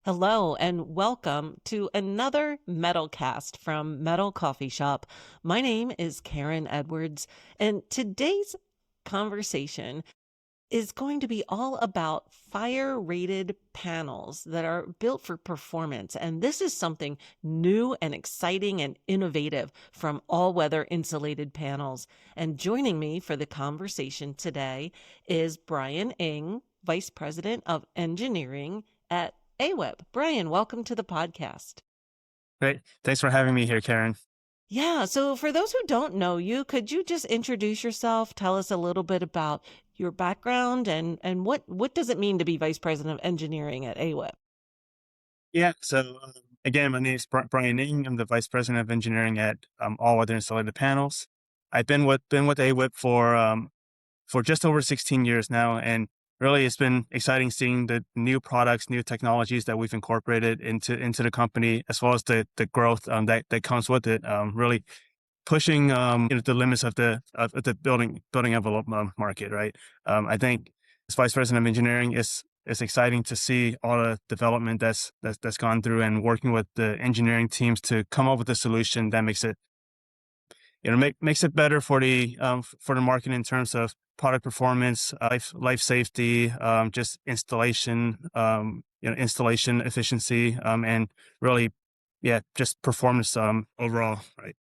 Hello and welcome to another MetalCast from Metal Coffee Shop. My name is Karen Edwards, and today's conversation is going to be all about fire rated panels that are built for performance. And this is something new and exciting and innovative from all weather insulated panels. And joining me for the conversation today is Brian Ing, Vice President of Engineering at AWIP. Brian, welcome to the podcast. Great. Thanks for having me here, Karen. Yeah, so for those who don't know you, could you just introduce yourself, tell us a little bit about your background and what does it mean to be Vice President of Engineering at AWIP? Yeah. Again, my name is Brian Ing. I'm the Vice President of Engineering at All Weather Insulated Panels. I've been with AWIP for just over 16 years now, and really it's been exciting seeing the new products, new technologies that we've incorporated into the company, as well as the growth that comes with it. Really pushing the limits of the building envelope market, right? I think as Vice President of Engineering, it's exciting to see all the development that's gone through, and working with the engineering teams to come up with a solution that makes it makes it better for the market in terms of product performance, life safety, just installation efficiency, and really, yeah, just performance overall, right?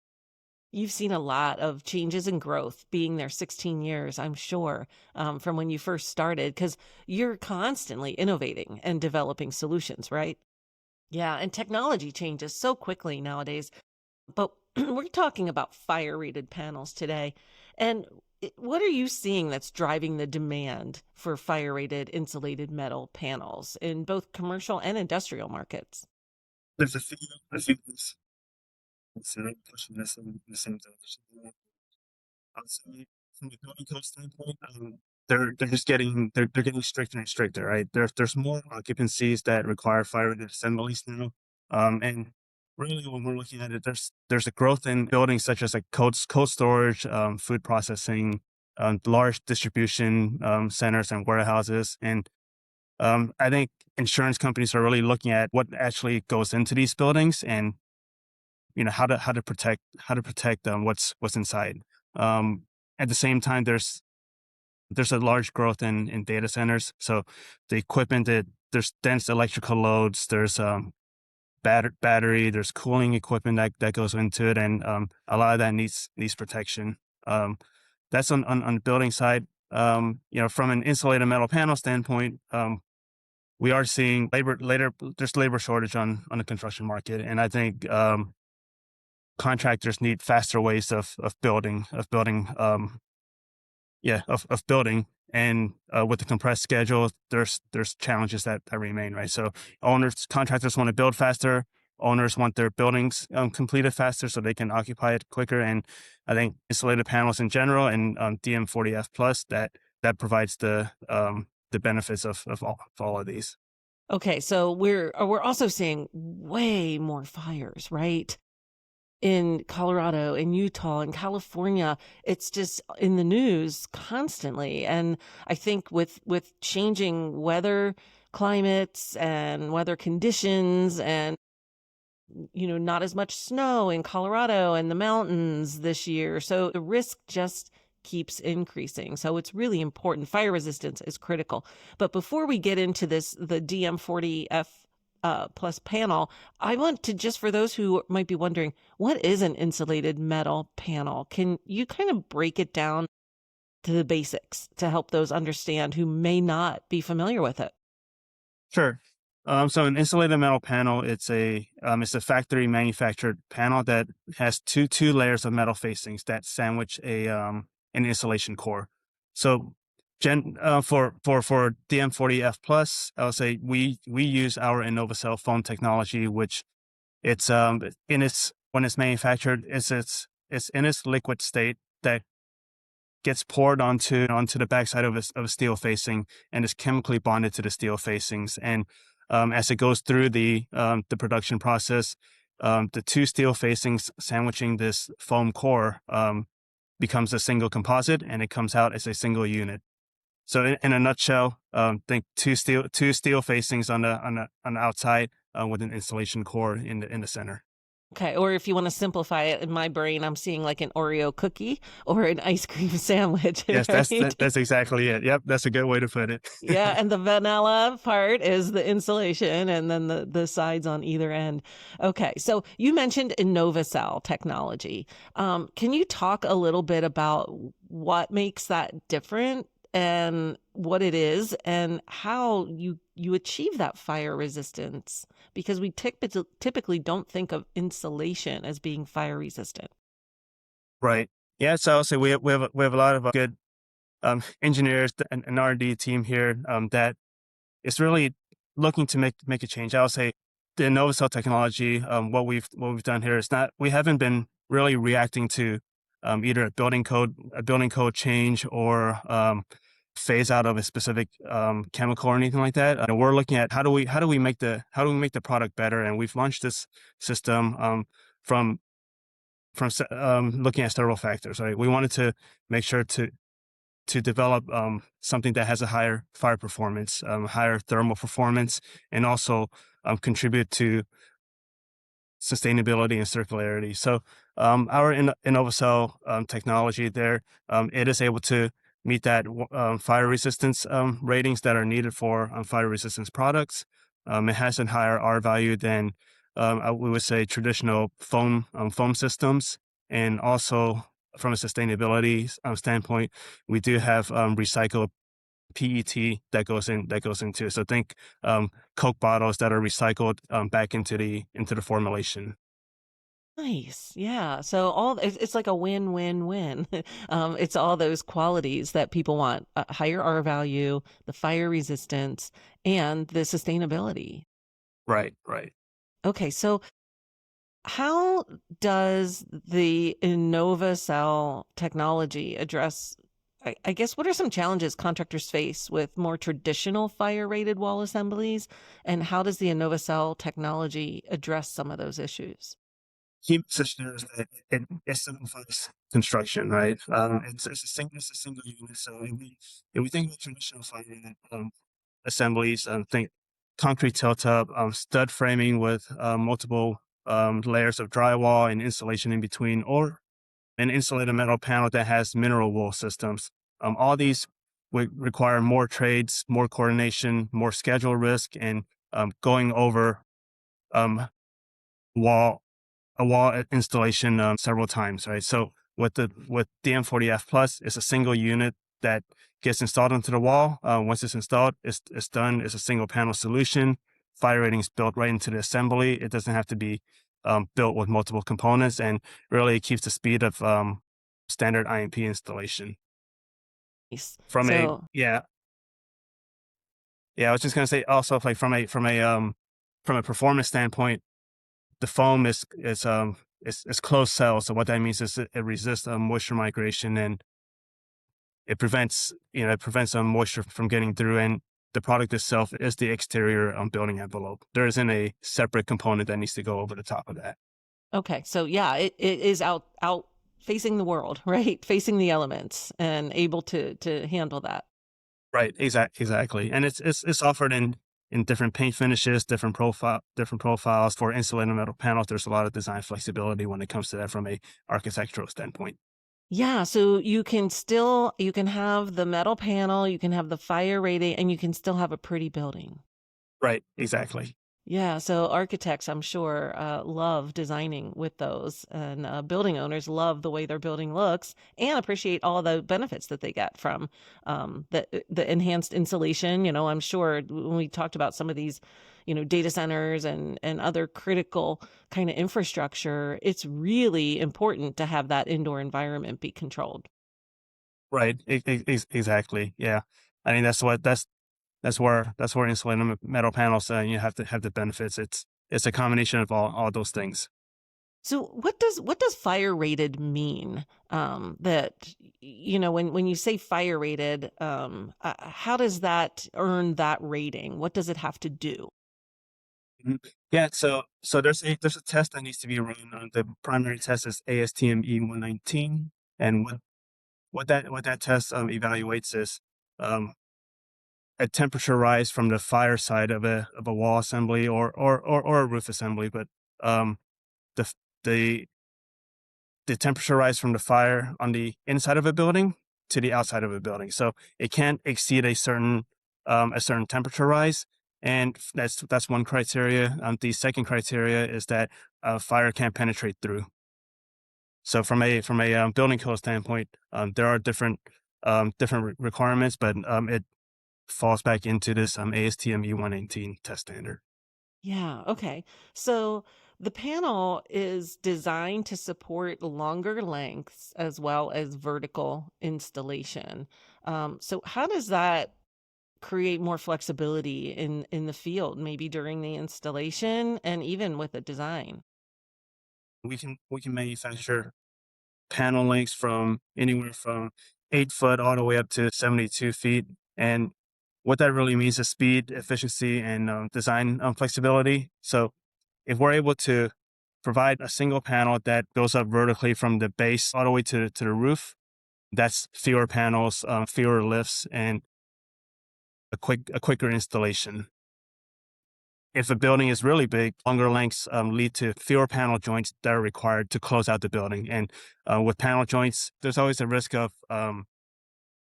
You've seen a lot of changes and growth being there 16 years, I'm sure, from when you first started, because you're constantly innovating and developing solutions, right? Yeah, and technology changes so quickly nowadays. But we're talking about fire rated panels today. And what are you seeing that's driving the demand for fire rated insulated metal panels in both commercial and industrial markets? There's a few things considering pushing this in the same direction. I'd say from the building code standpoint, they're just they're getting stricter and stricter, right? There's more occupancies that require fire rated assemblies now, and really when we're looking at it, there's a growth in buildings such as like cold storage, food processing, large distribution centers and warehouses, and I think insurance companies are really looking at what actually goes into these buildings, and how to protect what's inside. At the same time, there's a large growth in data centers. So the equipment that there's dense electrical loads, there's battery, there's cooling equipment that goes into it, and a lot of that needs protection. That's on the building side. From an insulated metal panel standpoint, we are seeing there's labor shortage on the construction market, and I think contractors need faster ways of building. And with the compressed schedule, there's challenges that remain, right? So contractors want to build faster. Owners want their buildings completed faster so they can occupy it quicker. And I think insulated panels in general, and DM40F plus, that provides the benefits of all of these. Okay, so we're also seeing way more fires, right? In Colorado, in Utah, in California, it's just in the news constantly. And I think with changing weather climates and weather conditions and not as much snow in Colorado and the mountains this year. So the risk just keeps increasing. So it's really important. Fire resistance is critical. But before we get into this, the DM40F plus panel, I want to, just for those who might be wondering, what is an insulated metal panel? Can you kind of break it down to the basics to help those understand who may not be familiar with it? Sure. So an insulated metal panel, it's a factory manufactured panel that has two layers of metal facings that sandwich an insulation core. So for DM40F plus, I would say we use our InnovaCELL foam technology, which it's in its when it's manufactured, it's in its liquid state that gets poured onto the backside of a steel facing, and is chemically bonded to the steel facings. And as it goes through the production process, the two steel facings sandwiching this foam core becomes a single composite, and it comes out as a single unit. So in a nutshell, think two steel facings on the outside with an insulation core in the center. Okay, or if you want to simplify it, in my brain, I'm seeing like an Oreo cookie or an ice cream sandwich, Yes, right? that's exactly it. Yep, that's a good way to put it. Yeah, and the vanilla part is the insulation and then the sides on either end. Okay, so you mentioned InnovaCELL technology. Can you talk a little bit about what makes that different and what it is and how you achieve that fire resistance? Because we typically don't think of insulation as being fire resistant. Right. Yeah. So I'll say we have a lot of good engineers and an R&D team here that is really looking to make a change. I'll say the InnovaCELL technology. What we've done here is not we haven't been really reacting to either a building code change or phase out of a specific chemical or anything like that. We're looking at how do we make the product better, and we've launched this system from looking at several factors. Right, we wanted to make sure to develop something that has a higher fire performance, higher thermal performance, and also contribute to sustainability and circularity. So our InnovaCell technology there, it is able to meet that fire resistance ratings that are needed for fire resistance products. It has a higher R value than we would say traditional foam systems, and also from a sustainability standpoint, we do have recycled PET that goes into. So think Coke bottles that are recycled back into the formulation. Nice. Yeah. So it's like a win-win-win. It's all those qualities that people want: higher R value, the fire resistance, and the sustainability. Right, right. Okay, so how does the InnovaCell technology address, I guess, what are some challenges contractors face with more traditional fire-rated wall assemblies, and how does the InnovaCell technology address some of those issues? Key message there is that it simplifies construction, right? It's a single unit. So if we think about traditional fire unit assemblies, think concrete tilt up, stud framing with multiple layers of drywall and insulation in between, or an insulated metal panel that has mineral wool systems. All these would require more trades, more coordination, more schedule risk, and going over um, wall a wall installation several times, right? So with the M40F Plus, it's a single unit that gets installed into the wall. Once it's installed, it's done. It's a single panel solution. Fire rating is built right into the assembly. It doesn't have to be built with multiple components, and really it keeps the speed of standard IMP installation. Nice. From a So yeah yeah, I was just gonna say also like from a performance standpoint, the foam is closed cell. So what that means is it resists moisture migration, and it prevents moisture from getting through. And the product itself is the exterior building envelope. There isn't a separate component that needs to go over the top of that. okay, so yeah, it is out facing the world, right? Facing the elements and able to handle that. Right. Exactly. And it's offered in different paint finishes, different profiles for insulated metal panels. There's a lot of design flexibility when it comes to that from a architectural standpoint. Yeah, so you can have the metal panel, you can have the fire rating, and you can still have a pretty building. Right. Exactly. Yeah, so architects, I'm sure, love designing with those, and building owners love the way their building looks and appreciate all the benefits that they get from the enhanced insulation. You know, I'm sure when we talked about some of these, data centers and other critical kind of infrastructure, it's really important to have that indoor environment be controlled. Right. Exactly. Yeah. I mean, that's where insulated metal panels, you have to have the benefits. It's a combination of all those things. So what does fire rated mean? That when you say fire rated, how does that earn that rating? What does it have to do? Mhm. Yeah, so there's a test that needs to be run. The primary test is ASTM E119, and what that test evaluates is a temperature rise from the fire side of a wall assembly or a roof assembly, but the f- the the temperature rise from the fire on the inside of a building to the outside of a building. So it can't exceed a certain temperature rise, and that's one criteria. The second criteria is that fire can't penetrate through. So from a building code standpoint, there are different requirements, but it falls back into this ASTM E118 test standard. Yeah, okay. So the panel is designed to support longer lengths as well as vertical installation. So how does that create more flexibility in the field, maybe during the installation and even with the design? We can manufacture panel lengths from anywhere from 8 foot all the way up to 72 feet. And what that really means is speed, efficiency, and design flexibility. So if we're able to provide a single panel that goes up vertically from the base all the way to the roof, that's fewer panels, fewer lifts, and a quicker installation. If a building is really big, longer lengths lead to fewer panel joints that are required to close out the building. And with panel joints, there's always a risk of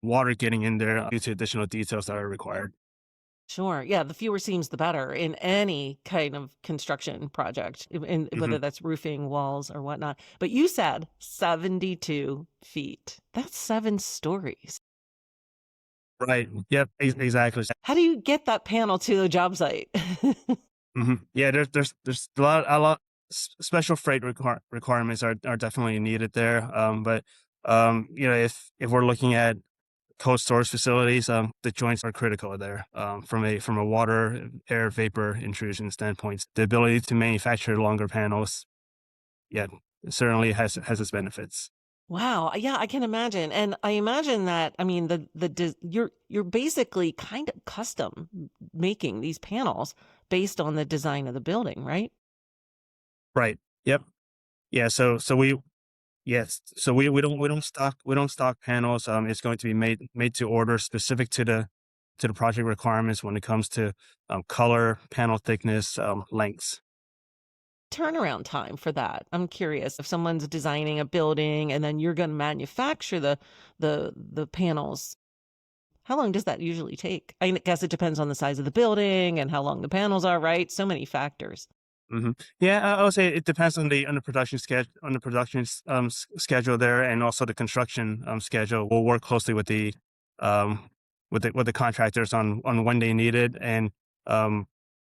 water getting in there due to additional details that are required. Sure. Yeah, the fewer seams, the better in any kind of construction project, Hmm. whether that's roofing, walls, or whatnot. But you said 72 feet. That's 7 stories. Right. Yep. Exactly. How do you get that panel to the job site? Yeah. There's a lot special freight requirements are definitely needed there. But you know, if we're looking at cold storage facilities, the joints are critical there. From a water, air, vapor intrusion standpoint, the ability to manufacture longer panels, yeah, certainly has its benefits. Wow, yeah, I can imagine, and I imagine that, I mean, you're basically kind of custom making these panels based on the design of the building, right? Right. Yep. Yeah. We don't stock panels. It's going to be made to order, specific to the project requirements when it comes to color, panel thickness, lengths. Turnaround time for that. I'm curious if someone's designing a building and then you're going to manufacture the panels. How long does that usually take? I guess it depends on the size of the building and how long the panels are, right? So many factors. Hmm. Yeah, I would say it depends on the production schedule, schedule there, and also the construction schedule. We'll work closely with the with the contractors on when they need it, and um,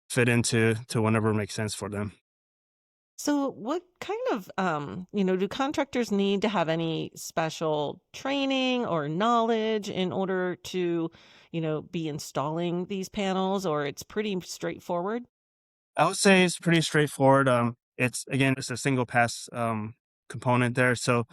fit into to whenever it makes sense for them. So what kind of do contractors need to have any special training or knowledge in order to, be installing these panels, or it's pretty straightforward? I would say it's pretty straightforward. It's a single pass component there. So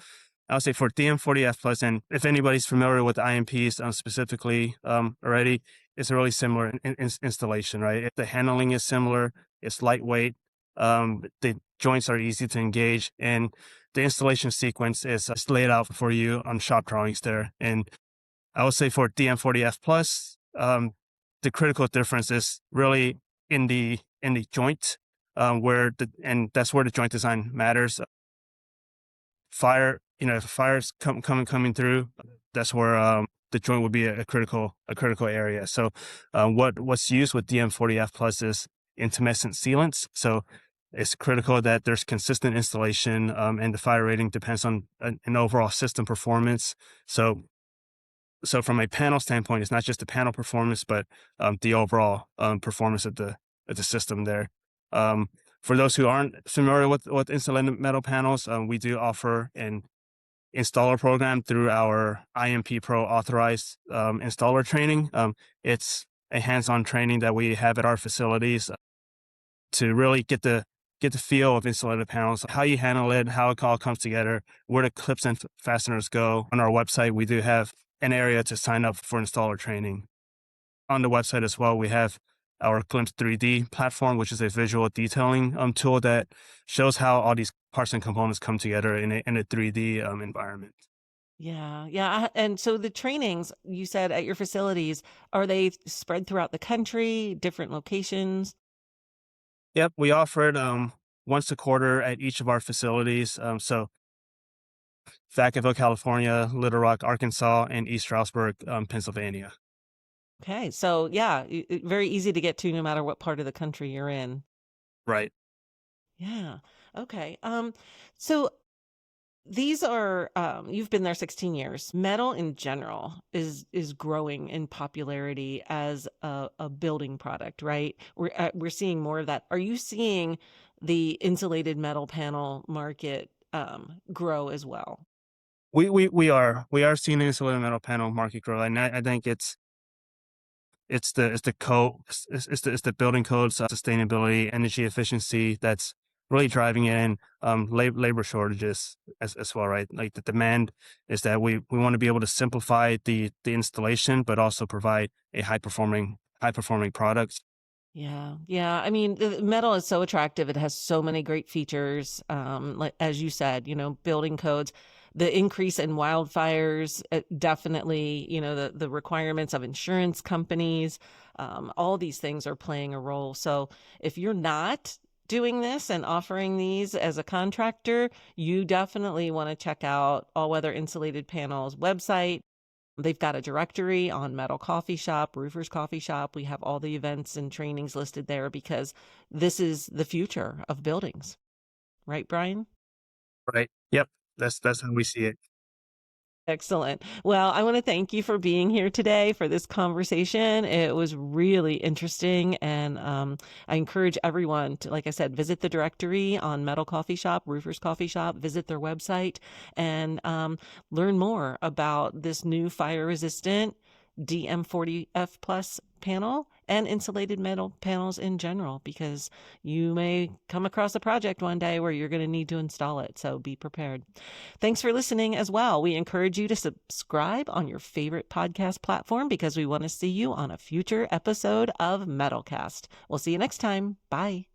I would say for DM40F plus, and if anybody's familiar with IMPs specifically already, it's a really similar installation, right? The handling is similar. It's lightweight. The joints are easy to engage, and the installation sequence is laid out for you on shop drawings there. And I would say for DM40F plus, the critical difference is really in the joint, and that's where the joint design matters. Fire, if fire's coming through, that's where the joint would be a critical area. So, what's used with DM40F plus is intumescent sealants. So it's critical that there's consistent installation, and the fire rating depends on an overall system performance. So from a panel standpoint, it's not just the panel performance, but the overall performance of the system there. For those who aren't familiar with insulated metal panels, we do offer an installer program through our IMP Pro authorized installer training. It's a hands-on training that we have at our facilities to really get the feel of insulated panels, how you handle it, how it all comes together, where the clips and fasteners go. On our website, we do have an area to sign up for installer training. On the website as well, we have our Glimpse 3D platform, which is a visual detailing tool that shows how all these parts and components come together in a 3D environment. Yeah, yeah. And so the trainings you said at your facilities, are they spread throughout the country, different locations? Yep, we offer it once a quarter at each of our facilities. So Vacaville, California, Little Rock, Arkansas, and East Stroudsburg, Pennsylvania. Okay. So yeah, very easy to get to no matter what part of the country you're in. Right. Yeah. Okay. So these are you've been there 16 years. Metal in general is growing in popularity as a building product, right? We're seeing more of that. Are you seeing the insulated metal panel market grow as well? We are seeing the insulated metal panel market grow, and I think it's the code, it's the building codes, sustainability, energy efficiency that's really driving in labor shortages as well, right? Like the demand is that we want to be able to simplify the installation, but also provide a high performing product. Yeah, yeah. I mean, the metal is so attractive. It has so many great features. Like as you said, building codes, the increase in wildfires, definitely, the requirements of insurance companies, all these things are playing a role. So if you're not doing this and offering these as a contractor, you definitely want to check out All Weather Insulated Panels website. They've got a directory on Metal Coffee Shop, Roofers Coffee Shop. We have all the events and trainings listed there because this is the future of buildings. Right, Brian? Right. Yep. That's how we see it. Excellent. Well, I want to thank you for being here today for this conversation. It was really interesting. And I encourage everyone to, like I said, visit the directory on Metal Coffee Shop, Roofers Coffee Shop, visit their website, and learn more about this new fire resistant DM40F plus panel and insulated metal panels in general, because you may come across a project one day where you're going to need to install it. So be prepared. Thanks for listening as well. We encourage you to subscribe on your favorite podcast platform because we want to see you on a future episode of MetalCast. We'll see you next time. Bye.